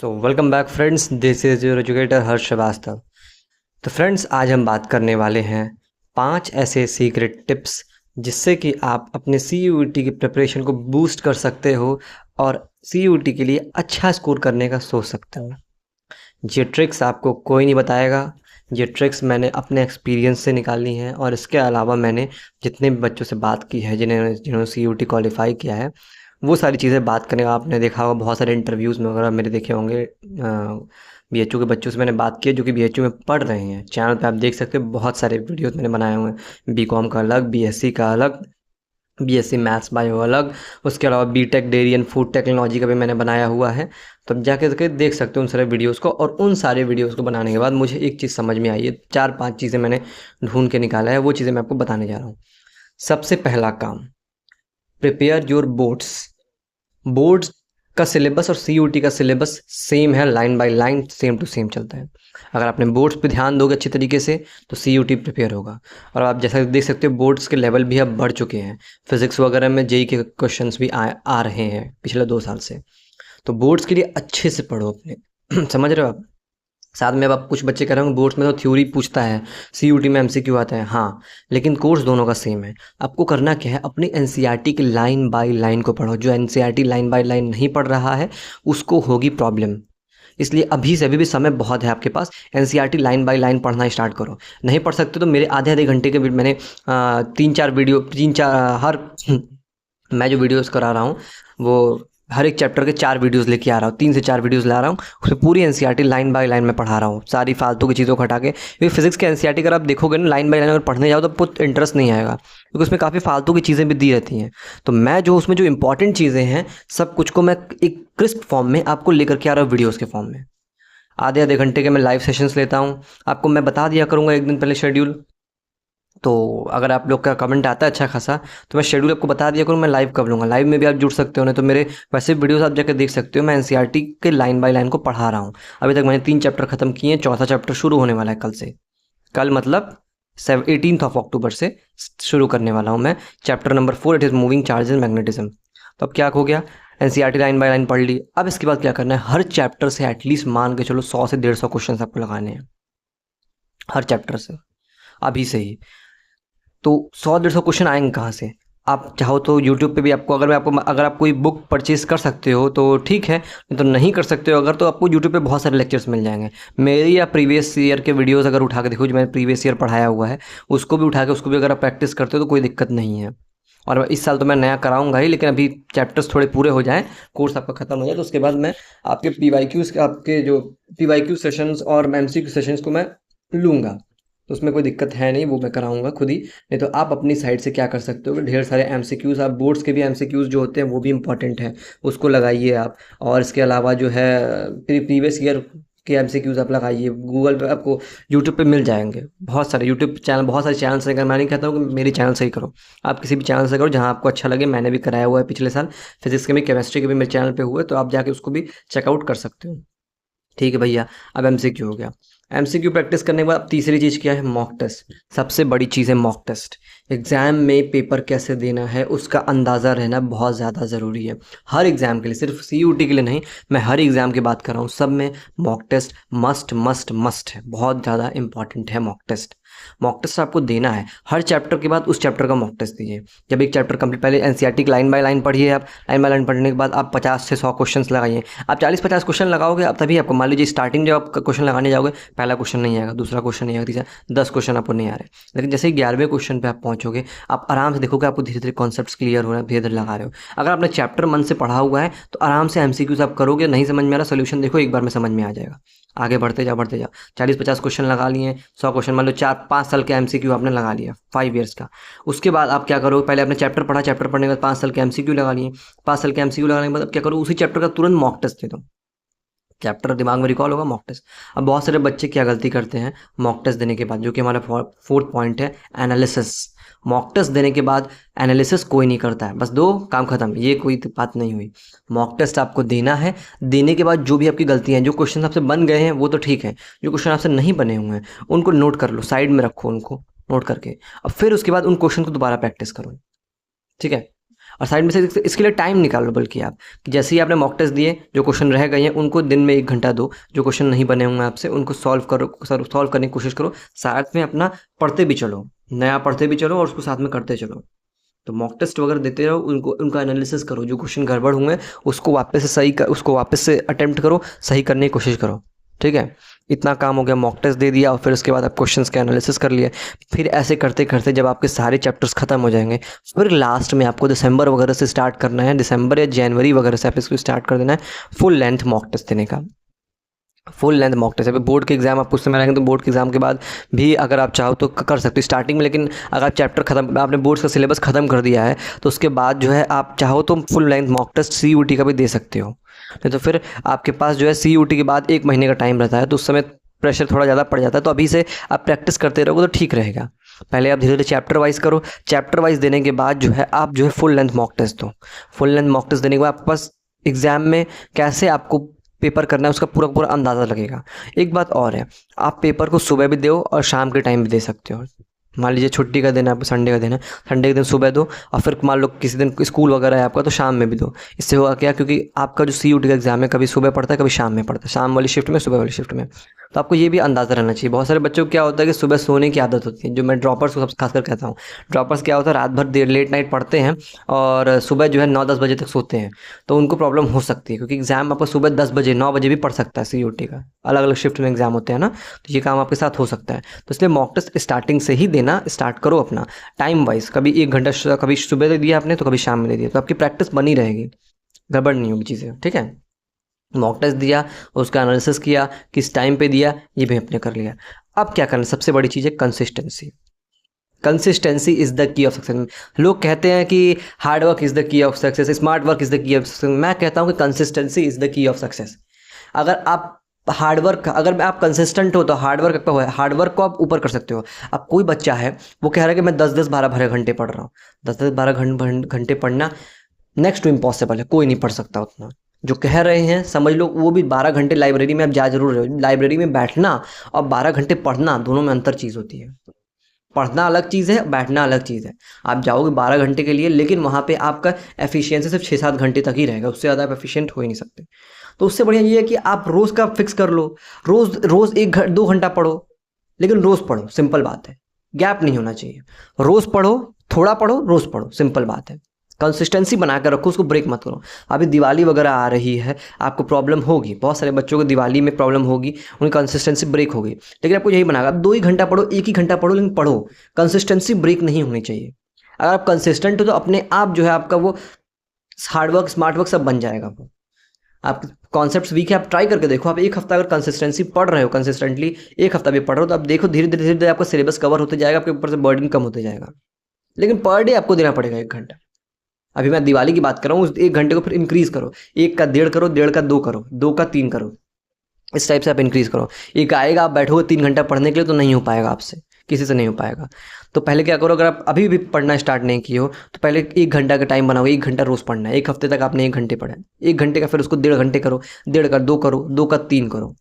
So welcome back friends, this is your educator Harsh Srivastava. तो friends, आज हम बात करने वाले हैं 5 ऐसे सीक्रेट टिप्स जिससे कि आप अपने CUET की प्रिपरेशन को बूस्ट कर सकते हो और CUET के लिए अच्छा स्कोर करने का सोच सकते हो। ये ट्रिक्स आपको कोई नहीं बताएगा। ये ट्रिक्स मैंने अपने एक्सपीरियंस से निकाली हैं और इसके अलावा मैंने जितने भी बच्चों से बात की है जिन्होंने CUET क्वालिफाई किया है, वो सारी चीज़ें बात करने का आपने देखा होगा। बहुत सारे इंटरव्यूज़ में वगैरह मेरे देखे होंगे। BHU के बच्चों से मैंने बात की है जो कि BHU में पढ़ रहे हैं। चैनल पे आप देख सकते हो, बहुत सारे वीडियोस मैंने बनाए हुए हैं। BCom का अलग, BSc का अलग, BSc मैथ्स बायो अलग, उसके अलावा BTech dairy and food technology का भी मैंने बनाया हुआ है। तो आप जाके देख सकते हो उन सारे वीडियोज़ को। और उन सारे वीडियोज़ को बनाने के बाद मुझे एक चीज़ समझ में आई है, 4-5 चीज़ें मैंने ढूंढ के निकाला है, वो चीज़ें मैं आपको बताने जा रहा हूँ। सबसे पहला काम, प्रिपेयर योर बोर्ड्स। बोर्ड्स का सिलेबस और CUET का सिलेबस सेम है, line by line, same to same चलता है। अगर आपने बोर्ड्स पे ध्यान दोगे अच्छे तरीके से तो CUET प्रिपेयर होगा। और आप जैसा देख सकते हो, बोर्ड्स के लेवल भी अब बढ़ चुके हैं। फिजिक्स वगैरह में JEE के क्वेश्चंस भी आ रहे हैं पिछले 2 साल से। तो बोर्ड्स के लिए अच्छे से पढ़ो अपने समझ रहे हो आप। साथ में अब कुछ बच्चे कह रहे होंगे बोर्ड्स में तो थ्योरी पूछता है, CUET में MCQ आता है। हाँ, लेकिन कोर्स दोनों का सेम है। आपको करना क्या है, अपनी NCERT की लाइन बाय लाइन को पढ़ो। जो NCERT लाइन बाय लाइन नहीं पढ़ रहा है उसको होगी प्रॉब्लम। इसलिए अभी से, अभी भी समय बहुत है आपके पास। NCERT लाइन बाय लाइन पढ़ना स्टार्ट करो। नहीं पढ़ सकते तो मेरे आधे आधे घंटे के मैंने 3-4 वीडियो, 3-4 हर मैं जो वीडियोज़ करा रहा हूँ वो हर एक चैप्टर के 4 वीडियोज़ लेके आ रहा हूँ, 3 से 4 वीडियोज़ ला रहा हूँ। उसमें पूरी NCERT लाइन बाय लाइन में पढ़ा रहा हूँ, सारी फालतू की चीज़ों को हटा के। क्योंकि फिजिक्स के NCERT अगर आप देखोगे ना, लाइन बाय लाइन अगर पढ़ने जाओ तो आपको इंटरेस्ट नहीं आएगा, क्योंकि उसमें काफ़ी फालतू की चीज़ें भी दी रहती हैं। तो मैं जो उसमें जो इंपॉर्टेंट चीज़ें हैं, सब कुछ को मैं एक क्रिस्प फॉर्म में आपको लेकर के आ रहा हूँ, वीडियोज़ के फॉर्म में। आधे आधे घंटे के मैं लाइव सेशंस लेता हूँ। आपको मैं बता दिया करूँगा एक दिन पहले शेड्यूल। तो अगर आप लोग का कमेंट आता है अच्छा खासा, तो मैं शेड्यूल आपको बता दिया करूँ मैं लाइव कब लूँगा। लाइव में भी आप जुड़ सकते हो, नहीं तो मेरे वैसे वीडियोस आप जाकर देख सकते हो। मैं NCERT के लाइन बाय लाइन को पढ़ा रहा हूँ। अभी तक मैंने 3 चैप्टर खत्म किए हैं, चौथा चैप्टर शुरू होने वाला है कल से। कल मतलब 18 अक्टूबर से शुरू करने वाला हूँ मैं। Chapter number 4, it is moving charge and magnetism. तो अब क्या हो गया, NCERT लाइन बाय लाइन पढ़ ली। अब इसके बाद क्या करना है, हर चैप्टर से एटलीस्ट मान के चलो 100 से 150 क्वेश्चन आपको लगाने हैं, हर चैप्टर से, अभी से ही। तो 100-150 क्वेश्चन आएंगे कहाँ से। आप चाहो तो यूट्यूब पे भी आपको, अगर आप कोई बुक परचेज़ कर सकते हो तो ठीक है, नहीं तो नहीं कर सकते हो अगर, तो आपको यूट्यूब पे बहुत सारे लेक्चर्स मिल जाएंगे मेरी। या प्रीवियस ईयर के वीडियोस अगर उठा के देखो, जो मैंने प्रीवियस ईयर पढ़ाया हुआ है उसको भी उठा के, उसको भी अगर आप प्रैक्टिस करते हो तो कोई दिक्कत नहीं है। और इस साल तो मैं नया कराऊंगा ही, लेकिन अभी चैप्टर्स थोड़े पूरे हो जाएं, कोर्स आपका खत्म हो जाए, तो उसके बाद मैं आपके PYQs, आपके जो PYQ सेशंस और MCQ सेशंस को मैं लूँगा। तो उसमें कोई दिक्कत है नहीं, वो मैं कराऊंगा खुद ही। नहीं तो आप अपनी साइड से क्या कर सकते हो कि ढेर सारे MCQs, आप बोर्ड्स के भी MCQs जो होते हैं वो भी इंपॉर्टेंट है, उसको लगाइए आप। और इसके अलावा जो है प्रीवियस ईयर के MCQs आप लगाइए। गूगल पे आपको, यूट्यूब पे मिल जाएंगे बहुत सारे यूट्यूब चैनल, बहुत सारे चैनल से। मैं नहीं कहता हूँ कि मेरी चैनल से ही करो, आप किसी भी चैनल से करो जहाँ आपको अच्छा लगे। मैंने भी कराया हुआ है पिछले साल, फिजिक्स के भी, केमिस्ट्री के भी मेरे चैनल पे हुए, तो आप जाके उसको भी चेकआउट कर सकते हो। ठीक है भैया। अब MCQ हो गया। MCQ प्रैक्टिस करने के बाद अब तीसरी चीज़ क्या है, मॉक टेस्ट। सबसे बड़ी चीज़ है मॉक टेस्ट। एग्ज़ाम में पेपर कैसे देना है उसका अंदाज़ा रहना बहुत ज़्यादा ज़रूरी है। हर एग्ज़ाम के लिए, सिर्फ CUET के लिए नहीं, मैं हर एग्ज़ाम की बात कर रहा हूँ, सब में mock test must must must है, बहुत ज़्यादा इंपॉर्टेंट है मॉक टेस्ट। मॉक टेस्ट आपको देना है हर चैप्टर के बाद, उस चैप्टर का मॉक टेस्ट दीजिए। जब एक चैप्टर कंप्लीट, पहले NCERT की लाइन बाय लाइन पढ़िए आप। लाइन बाय लाइन पढ़ने के बाद आप 50 से 100 क्वेश्चन लगाइए। आप 40-50 क्वेश्चन लगाओगे, अब तभी आपको, मान लीजिए स्टार्टिंग जब आप क्वेश्चन लगाने जाओगे, पहला क्वेश्चन नहीं आएगा, दूसरा क्वेश्चन नहीं आएगा, तीसरा, 10 क्वेश्चन आपको नहीं आ रहे। लेकिन जैसे ही 11वें क्वेश्चन पे आप पहुंचोगे, आप आराम से देखोगे आपको धीरे धीरे कॉन्सेप्ट्स क्लियर हो रहे हैं, धीरे धीरे लगा रहे हो। अगर आपने चैप्टर मन से पढ़ा हुआ है तो आराम से MCQs आप करोगे। नहीं समझ में आ रहा, सोल्यूशन देखो एक बार में समझ में आ जाएगा। आगे बढ़ते जाओ, बढ़ते जाओ। 40-50 क्वेश्चन लगा लिए, 100 क्वेश्चन, मान लो 4-5 साल के MCQ आपने लगा लिया, 5 ईयर्स का। उसके बाद आप क्या करो, पहले आपने चैप्टर पढ़ा, चैप्टर पढ़ने के बाद 5 साल के MCQ लगा लिए। 5 साल के MCQ लगाने के बाद अब क्या करो, उसी चैप्टर का तुरंत मॉक टेस्ट दे दो। चैप्टर दिमाग में रिकॉल होगा, मॉक टेस्ट। अब बहुत सारे बच्चे क्या गलती करते हैं मॉक टेस्ट देने के बाद, जो कि हमारा 4th पॉइंट है, एनालिसिस। मॉक टेस्ट देने के बाद एनालिसिस कोई नहीं करता है, बस दो काम खत्म, ये कोई बात नहीं हुई। मॉक टेस्ट आपको देना है। देने के बाद जो भी आपकी गलतियां हैं, जो क्वेश्चन आपसे बन गए हैं वो तो ठीक है, जो क्वेश्चन आपसे नहीं बने हुए हैं उनको नोट कर लो, साइड में रखो उनको नोट करके। अब फिर उसके बाद उन क्वेश्चन को दोबारा प्रैक्टिस करो, ठीक है। और साइड में से इसके लिए टाइम निकालो, बल्कि आप कि जैसे ही आपने मॉक टेस्ट दिए, जो क्वेश्चन रह गए हैं उनको दिन में 1 घंटा दो, जो क्वेश्चन नहीं बने होंगे आपसे उनको सॉल्व करो, सॉल्व करने की कोशिश करो, साथ में अपना पढ़ते भी चलो, नया पढ़ते भी चलो और उसको साथ में करते चलो। तो मॉक टेस्ट वगैरह देते रहो, उनको उनका एनालिसिस करो, जो क्वेश्चन गड़बड़ हुए उसको वापस से अटेम्प्ट करो, सही करने की कोशिश करो, ठीक है। इतना काम हो गया, मॉक टेस्ट दे दिया और फिर उसके बाद आप क्वेश्चंस का एनालिसिस कर लिया। फिर ऐसे करते करते जब आपके सारे चैप्टर्स खत्म हो जाएंगे, फिर लास्ट में आपको दिसंबर वगैरह से स्टार्ट करना है, दिसंबर या जनवरी वगैरह से आप इसको स्टार्ट कर देना है फुल लेंथ मॉक टेस्ट देने का। फुल लेंथ मॉक टेस्ट है। बोर्ड के एग्जाम आप कुछ समय रहेंगे तो बोर्ड के एग्जाम के बाद भी अगर आप चाहो तो कर सकते हो स्टार्टिंग में, लेकिन अगर आप चैप्टर खत्म, आपने बोर्ड्स का सिलेबस खत्म कर दिया है तो उसके बाद जो है आप चाहो तो full length mock test CUT का भी दे सकते हो। नहीं तो फिर आपके पास जो है CUT के बाद 1 महीने का टाइम रहता है, तो उस समय प्रेशर थोड़ा ज़्यादा पड़ जाता है। तो अभी से आप प्रैक्टिस करते रहोगे तो ठीक रहेगा। पहले आप धीरे धीरे चैप्टर वाइज करो, चैप्टर वाइज देने के बाद जो है आप जो है फुल लेंथ मॉक टेस्ट दो। फुल लेंथ मॉक टेस्ट देने के बाद आपके पास एग्जाम में कैसे आपको पेपर करना है उसका पूरा पूरा अंदाज़ा लगेगा। एक बात और है, आप पेपर को सुबह भी दो और शाम के टाइम भी दे सकते हो। मान लीजिए छुट्टी का दिन है, आपको संडे का दिन है, संडे के दिन सुबह दो और फिर मान लो किसी दिन स्कूल वगैरह है आपका तो शाम में भी दो। इससे होगा क्या, क्योंकि आपका जो CUT का एग्जाम है कभी सुबह पड़ता है कभी शाम में पड़ता है, शाम वाली शिफ्ट में सुबह वाली शिफ्ट में। तो आपको ये भी अंदाज़ा रहना चाहिए। बहुत सारे बच्चों को क्या होता है कि सुबह सोने की आदत होती है, जो मैं ड्रॉपर्स को सब खासकर कहता हूँ। ड्रॉपर्स क्या होता है, रात भर देर लेट नाइट पढ़ते हैं और सुबह जो है 9-10 बजे तक सोते हैं, तो उनको प्रॉब्लम हो सकती है, क्योंकि एग्ज़ाम आपका सुबह 10 बजे 9 बजे भी पढ़ सकता है CUT का, अलग अलग शिफ्ट में एग्ज़ाम होते हैं ना, तो ये काम आपके साथ हो सकता है। तो इसलिए मॉक टेस्ट स्टार्टिंग से ही देना स्टार्ट करो अपना, टाइम वाइज। कभी 1 घंटा कभी सुबह दे दिया आपने तो कभी शाम में दे दिया, तो आपकी प्रैक्टिस बनी रहेगी, गड़बड़ नहीं होगी चीज़ें, ठीक है। मॉक टेस्ट दिया, उसका एनालिसिस किया, किस टाइम पे दिया, ये भी आपने कर लिया। अब क्या करना, सबसे बड़ी चीज़ है consistency. Consistency is the key of success. लोग कहते हैं कि hard work is the key of success, smart work is the key of success. मैं कहता हूँ कि consistency is the key of success. अगर आप अगर आप कंसिस्टेंट हो तो हार्ड वर्क आपका है, हार्ड वर्क को आप ऊपर कर सकते हो। अब कोई बच्चा है वो कह रहा है कि मैं 10-10 12-12 घंटे पढ़ रहा हूँ, 10-10 12 घंटे पढ़ना नेक्स्ट टू इम्पॉसिबल है, कोई नहीं पढ़ सकता उतना। जो कह रहे हैं समझ लो, वो भी 12 घंटे लाइब्रेरी में आप जा जरूर रहे हो। लाइब्रेरी में बैठना और 12 घंटे पढ़ना, दोनों में अंतर चीज़ होती है। पढ़ना अलग चीज़ है, बैठना अलग चीज़ है। आप जाओगे 12 घंटे के लिए, लेकिन वहाँ पे आपका एफिशिएंसी सिर्फ 6-7 घंटे तक ही रहेगा, उससे ज़्यादा आप एफिशिएंट हो ही नहीं सकते। तो उससे बढ़िया ये है कि आप रोज़ का फिक्स कर लो, रोज़ रोज़ 1-2 घंटा पढ़ो, लेकिन रोज़ पढ़ो, सिंपल बात है। गैप नहीं होना चाहिए, रोज़ पढ़ो, थोड़ा पढ़ो, रोज़ पढ़ो, सिंपल बात है। कंसिस्टेंसी बना कर रखो, उसको ब्रेक मत करो। अभी दिवाली वगैरह आ रही है, आपको प्रॉब्लम होगी, बहुत सारे बच्चों को दिवाली में प्रॉब्लम होगी, उनकी कंसिस्टेंसी ब्रेक होगी। लेकिन आपको यही बनाना, आप 2 ही घंटा पढ़ो, 1 ही घंटा पढ़ो, लेकिन पढ़ो। कंसिस्टेंसी ब्रेक नहीं होनी चाहिए। अगर आप कंसिस्टेंट हो तो अपने आप जो है आपका वो हार्ड वर्क स्मार्ट वर्क सब बन जाएगा। वो आप कॉन्सेप्ट्स वीक है, आप ट्राई करके देखो। आप 1 हफ्ता अगर कंसिस्टेंसी पढ़ रहे हो, कंसिस्टेंटली 1 हफ्ता भी पढ़ रहे हो, तो आप देखो धीरे धीरे धीरे धीरे आपका सिलेबस कवर होते जाएगा, आपके ऊपर से बर्डन कम होते जाएगा। लेकिन पर डे आपको देना पड़ेगा 1 घंटा। अभी मैं दिवाली की बात कर रहा हूँ, उस 1 घंटे को फिर इंक्रीज करो, 1 का 1.5 करो, 1.5 का 2 करो, 2 का 3 करो, इस टाइप से आप इंक्रीज करो। एक आएगा, आप बैठोगे 3 घंटा पढ़ने के लिए तो नहीं हो पाएगा आपसे, किसी से नहीं हो पाएगा। तो पहले क्या करो, अगर आप अभी भी पढ़ना स्टार्ट नहीं किए हो तो पहले 1 घंटा का टाइम बनाओ, 1 घंटा रोज़ पढ़ना है। 1 हफ्ते तक आपने 1 घंटे पढ़ा है, 1 घंटे का फिर उसको 1.5 घंटे करो, 1.5 का 2 करो, 2 का 3 करो,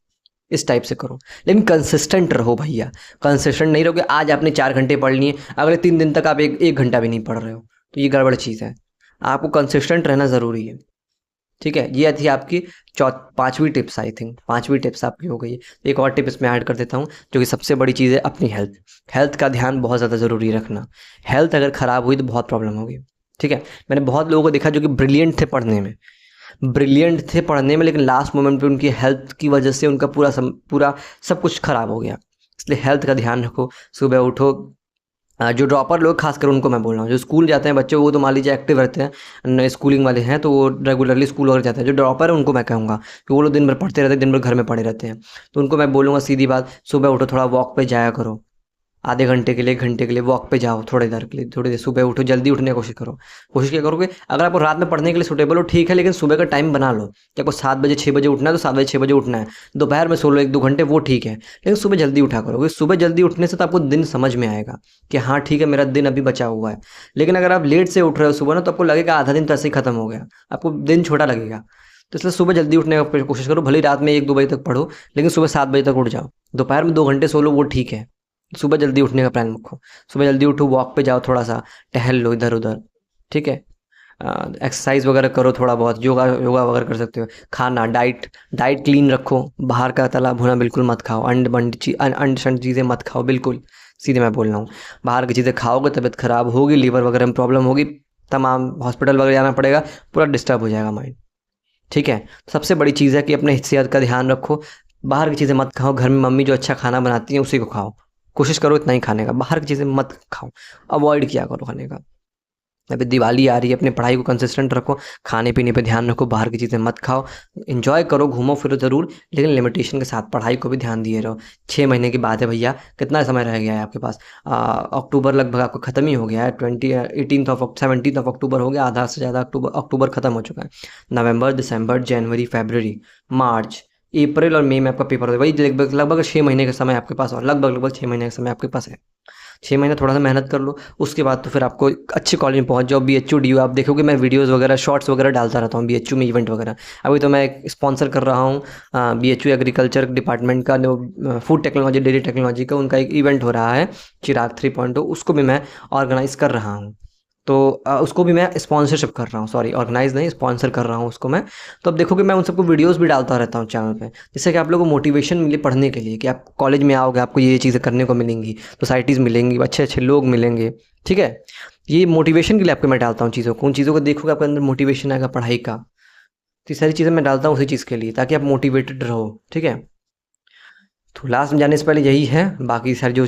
इस टाइप से करो। लेकिन कंसिस्टेंट रहो भैया, कंसिस्टेंट नहीं रहोगे, आज आपने 4 घंटे पढ़ लिए, अगले 3 दिन तक आप एक घंटा भी नहीं पढ़ रहे हो, तो ये गड़बड़ चीज़ है। आपको कंसिस्टेंट रहना ज़रूरी है, ठीक है। ये थी आपकी 5वीं टिप्स, आई थिंक 5वीं टिप्स आपकी हो गई है। एक और टिप इसमें ऐड कर देता हूँ, जो कि सबसे बड़ी चीज़ है, अपनी हेल्थ। हेल्थ का ध्यान बहुत ज़्यादा ज़रूरी रखना। हेल्थ अगर ख़राब हुई तो बहुत प्रॉब्लम होगी, ठीक है। मैंने बहुत लोगों को देखा जो कि ब्रिलियंट थे पढ़ने में, लेकिन लास्ट मोमेंट पे उनकी हेल्थ की वजह से उनका पूरा सब कुछ ख़राब हो गया। इसलिए हेल्थ का ध्यान रखो, सुबह उठो। जो ड्रॉपर लोग खासकर उनको मैं बोल रहा हूँ, जो स्कूल जाते हैं बच्चे वो तो मान लीजिए एक्टिव रहते हैं, स्कूलिंग वाले हैं तो वो रेगुलरली स्कूल वगैरह जाते हैं। जो ड्रॉपर है उनको मैं कहूँगा कि वो लोग दिन भर पढ़ते रहते हैं, दिन भर घर में पड़े रहते हैं, तो उनको मैं बोलूँगा सीधी बात, सुबह उठो, थोड़ा वॉक पे जाया करो, आधे घंटे के लिए 1 घंटे के लिए वॉक पे जाओ, थोड़ी देर के लिए, थोड़ी देर सुबह उठो, जल्दी उठने की कोशिश करो। कोशिश क्या करोगे, अगर आपको रात में पढ़ने के लिए सूटेबल हो ठीक है, लेकिन सुबह का टाइम बना लो कि आपको 7 बजे 6 बजे उठना है तो 7 बजे 6 बजे उठना है। दोपहर में सो लो 1-2 घंटे, वो ठीक है, लेकिन सुबह जल्दी उठा करो, क्योंकि सुबह जल्दी उठने से तो आपको दिन समझ में आएगा कि हाँ ठीक है मेरा दिन अभी बचा हुआ है। लेकिन अगर आप लेट से उठ रहे हो सुबह ना, तो आपको लगेगा आधा दिन तो ऐसे ही खत्म हो गया, आपको दिन छोटा लगेगा। तो इसलिए सुबह जल्दी उठने की कोशिश करो, भले रात में 1-2 बजे तक पढ़ो, लेकिन सुबह 7 बजे तक उठ जाओ। दोपहर में 2 घंटे सो लो, वो ठीक है। सुबह जल्दी उठने का प्लान रखो, सुबह जल्दी उठो, वॉक पे जाओ, थोड़ा सा टहल लो इधर उधर, ठीक है। एक्सरसाइज वगैरह करो, थोड़ा बहुत योगा योगा वगैरह कर सकते हो। खाना, डाइट डाइट क्लीन रखो, बाहर का तला भुना बिल्कुल मत खाओ, अंड बंड अंड शंड चीज़ें मत खाओ बिल्कुल, सीधे मैं बोल रहा हूँ। बाहर की चीज़ें खाओगे तबीयत खराब होगी, लीवर वगैरह में प्रॉब्लम होगी, तमाम हॉस्पिटल वगैरह जाना पड़ेगा, पूरा डिस्टर्ब हो जाएगा माइंड। ठीक है, सबसे बड़ी चीज़ है कि अपने सेहत का ध्यान रखो। बाहर की चीज़ें मत खाओ, घर में मम्मी जो अच्छा खाना बनाती हैं उसी को खाओ, कोशिश करो इतना ही खाने का, बाहर की चीज़ें मत खाओ, अवॉइड किया करो खाने का। अभी दिवाली आ रही है, अपनी पढ़ाई को कंसिस्टेंट रखो, खाने पीने पे ध्यान रखो, बाहर की चीज़ें मत खाओ, एंजॉय करो, घूमो फिरो ज़रूर, लेकिन लिमिटेशन के साथ पढ़ाई को भी ध्यान दिए रहो। 6 महीने की बात है भैया, कितना समय रह गया है आपके पास? अक्टूबर लगभग आपको ख़त्म ही हो गया है, 17 ऑफ हो गया, आधा से ज़्यादा अक्टूबर अक्टूबर ख़त्म हो चुका है। नवंबर, दिसंबर, जनवरी, फरवरी, मार्च, अप्रैल और मई में आपका पेपर हो, वही लगभग लगभग 6 महीने का समय आपके पास, और लगभग 6 महीने का समय आपके पास है। 6 महीने थोड़ा सा मेहनत कर लो, उसके बाद तो फिर आपको अच्छे कॉलेज में पहुंच जाओ। BHU DU आप देखोगे, मैं वीडियोस वगैरह शॉर्ट्स वगैरह डालता रहता हूँ BHU में इवेंट वगैरह। अभी तो मैं एक स्पॉन्सर कर रहा हूँ BHU एग्रीकल्चर डिपार्टमेंट का, जो फूड टेक्नोलॉजी डेयरी टेक्नोलॉजी का उनका एक इवेंट हो रहा है, चिराग 3.0, उसको भी मैं ऑर्गेनाइज़ कर रहा हूँ। तो उसको भी मैं स्पॉन्सरशिप कर रहा हूँ, सॉरी ऑर्गेनाइज़ नहीं, स्पॉन्सर कर रहा हूँ उसको मैं। तो अब देखोगे मैं उन सबको वीडियोस भी डालता रहता हूँ चैनल पे, जिससे कि आप लोगों को मोटिवेशन मिले पढ़ने के लिए, कि आप कॉलेज में आओगे आपको ये चीज़ें करने को मिलेंगी, सोसाइटीज़ मिलेंगी, अच्छे अच्छे लोग मिलेंगे। ठीक है, ये मोटिवेशन के लिए आपको मैं डालता हूँ चीज़ों को, उन चीज़ों को देखोगे आपके अंदर मोटिवेशन आएगा पढ़ाई का। तो ये सारी चीज़ें मैं डालता हूँ उसी चीज़ के लिए, ताकि आप मोटिवेटेड रहो। ठीक है, तो लास्ट में जाने से पहले यही है, बाकी सारी जो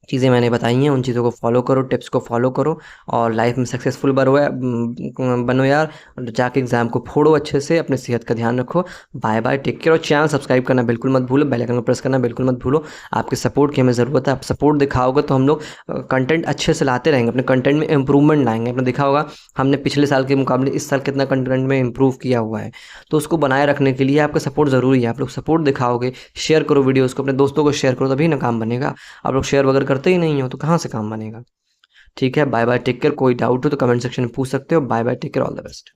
चीज़ें मैंने बताई हैं उन चीज़ों को फॉलो करो, टिप्स को फॉलो करो, और लाइफ में सक्सेसफुल बनो यार, और जाके एग्ज़ाम को फोड़ो अच्छे से, अपने सेहत का ध्यान रखो। बाय बाय, टेक केयर, और चैनल सब्सक्राइब करना बिल्कुल मत भूलो, बेल आइकन को प्रेस करना बिल्कुल मत भूलो। आपके सपोर्ट की हमें ज़रूरत है, आप सपोर्ट दिखाओगे तो हम लोग कंटेंट अच्छे से लाते रहेंगे, अपने कंटेंट में इंप्रूवमेंट लाएंगे। आपने देखा होगा हमने पिछले साल के मुकाबले इस साल कितना कंटेंट में इंप्रूव किया हुआ है, तो उसको बनाए रखने के लिए आपका सपोर्ट ज़रूरी है। आप लोग सपोर्ट दिखाओगे, शेयर करो वीडियोज़ को, अपने दोस्तों को शेयर करो, तभी ना काम बनेगा। आप लोग शेयर वगैरह करते ही नहीं हो तो कहाँ से काम बनेगा? ठीक है, बाय बाय, टेक केयर। कोई डाउट हो तो कमेंट सेक्शन में पूछ सकते हो। Bye bye, take care, all the best.